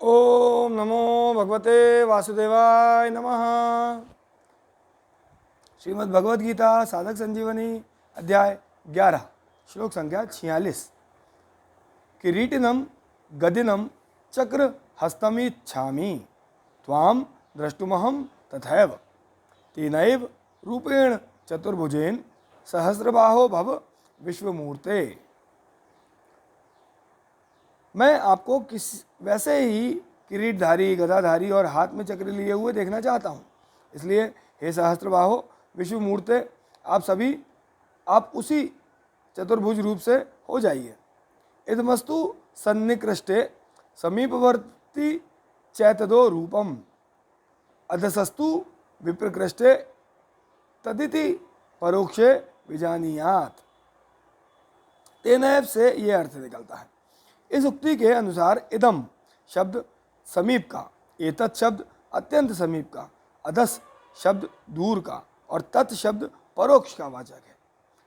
ओम नमो भगवते वासुदेवाय नमः। श्रीमद् भगवद गीता साधक संजीवनी अध्याय 11 श्लोक संख्या 46। किरीटिनम गदिनम चक्र हस्तमिच्छामि त्वां द्रष्टुमहं तथैव तेनैव रूपेण चतुर्भुजेन सहस्रबाहो भव विश्वमूर्ते। मैं आपको वैसे ही किरीटधारी, गदाधारी और हाथ में चक्र लिए हुए देखना चाहता हूँ। इसलिए हे सहस्त्रबाहो विश्वमूर्ते, आप उसी चतुर्भुज रूप से हो जाइए। इदमस्तु सन्निकृष्टे समीपवर्ती चैतदो रूपम अधसस्तु विप्रकृष्टे तदिति परोक्षे विजानीयात। तेनैव से ये अर्थ निकलता है। इस उक्ति के अनुसार इदम शब्द समीप का, एतत् शब्द अत्यंत समीप का, अधस शब्द दूर का और तत् शब्द परोक्ष का वाचक है।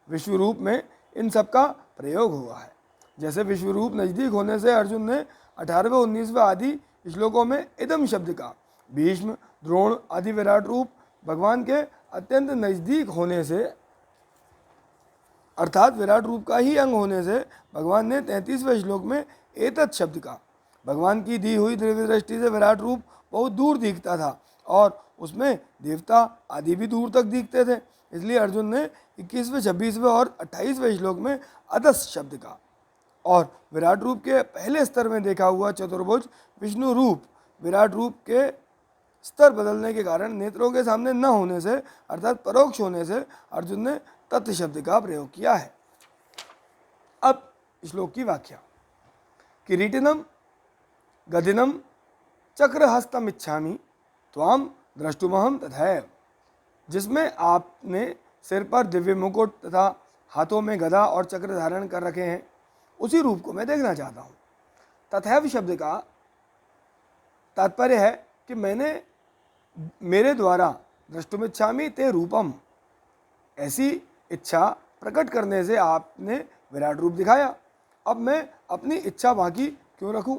विश्वरूप में इन सब का प्रयोग हुआ है। जैसे विश्वरूप नज़दीक होने से अर्जुन ने 18वें 19वें आदि श्लोकों में इदम शब्द का, भीष्म, द्रोण आदि विराट रूप भगवान के अत्यंत नज़दीक होने से अर्थात विराट रूप का ही अंग होने से भगवान ने 33वें श्लोक में एतत् शब्द का, भगवान की दी हुई दिव्य दृष्टि से विराट रूप बहुत दूर दिखता था और उसमें देवता आदि भी दूर तक दिखते थे। इसलिए अर्जुन ने 21वें, 26वें और 28वें श्लोक में अधस शब्द का और विराट रूप के पहले स्तर में देखा हुआ चतुर्भुज विष्णु रूप विराट रूप के स्तर बदलने के कारण नेत्रों के सामने न होने से अर्थात परोक्ष होने से अर्जुन ने तत् शब्द का प्रयोग किया है। अब श्लोक की व्याख्या। किरीटिनम गदिनम चक्रहस्तम इच्छामि त्वां द्रष्टुमहं तथैव, जिसमें आपने सिर पर दिव्य मुकुट तथा हाथों में गदा और चक्र धारण कर रखे हैं, उसी रूप को मैं देखना चाहता हूँ। तथैव शब्द का तात्पर्य है कि मेरे द्वारा द्रष्टुमिच्छामि ते रूपम, ऐसी इच्छा प्रकट करने से आपने विराट रूप दिखाया। अब मैं अपनी इच्छा बाकी क्यों रखूं?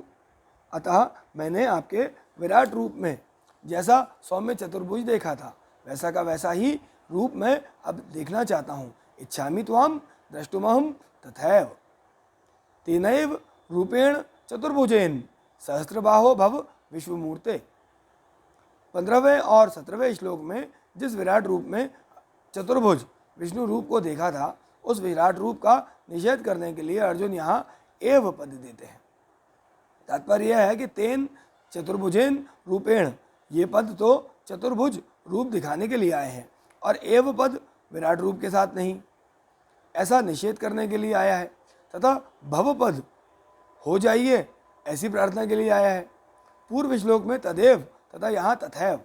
अतः मैंने आपके विराट रूप में जैसा सौम्य चतुर्भुज देखा था वैसा का वैसा ही रूप मैं अब देखना चाहता हूँ। इच्छामि त्वां द्रष्टुमहं तथैव तेनैव रूपेण चतुर्भुजेन सहस्रबाहो भव विश्वमूर्ते। 15वें और 17वें श्लोक में जिस विराट रूप में चतुर्भुज विष्णु रूप को देखा था, उस विराट रूप का निषेध करने के लिए अर्जुन यहाँ एव पद देते हैं। तात्पर्य यह है कि तेन चतुर्भुजेन रूपेण, ये पद तो चतुर्भुज रूप दिखाने के लिए आए हैं और एव पद विराट रूप के साथ नहीं, ऐसा निषेध करने के लिए आया है। तथा भव पद हो जाइए ऐसी प्रार्थना के लिए आया है। पूर्व श्लोक में तदेव तथा यहाँ तथैव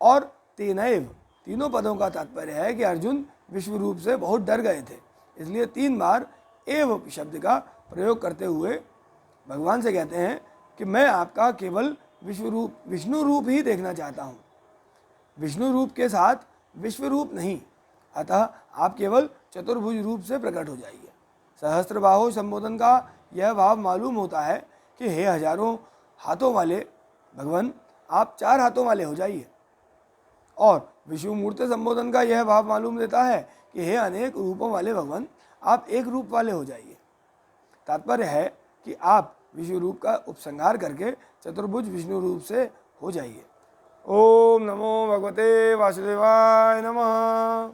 और तेनैव, तीनों पदों का तात्पर्य है कि अर्जुन विश्व रूप से बहुत डर गए थे। इसलिए 3 बार एव शब्द का प्रयोग करते हुए भगवान से कहते हैं कि मैं आपका केवल विष्णु रूप ही देखना चाहता हूँ, विष्णु रूप के साथ विश्व रूप नहीं। अतः आप केवल चतुर्भुज रूप से प्रकट हो जाइए। सहस्त्रबाहो संबोधन का यह भाव मालूम होता है कि हे हजारों हाथों वाले भगवान, आप 4 हाथों वाले हो जाइए। और विश्वमूर्ति संबोधन का यह भाव मालूम देता है कि हे अनेक रूपों वाले भगवान, आप एक रूप वाले हो जाइए। तात्पर्य है कि आप विश्व रूप का उपसंहार करके चतुर्भुज विष्णु रूप से हो जाइए। ओम नमो भगवते वासुदेवाय नमः।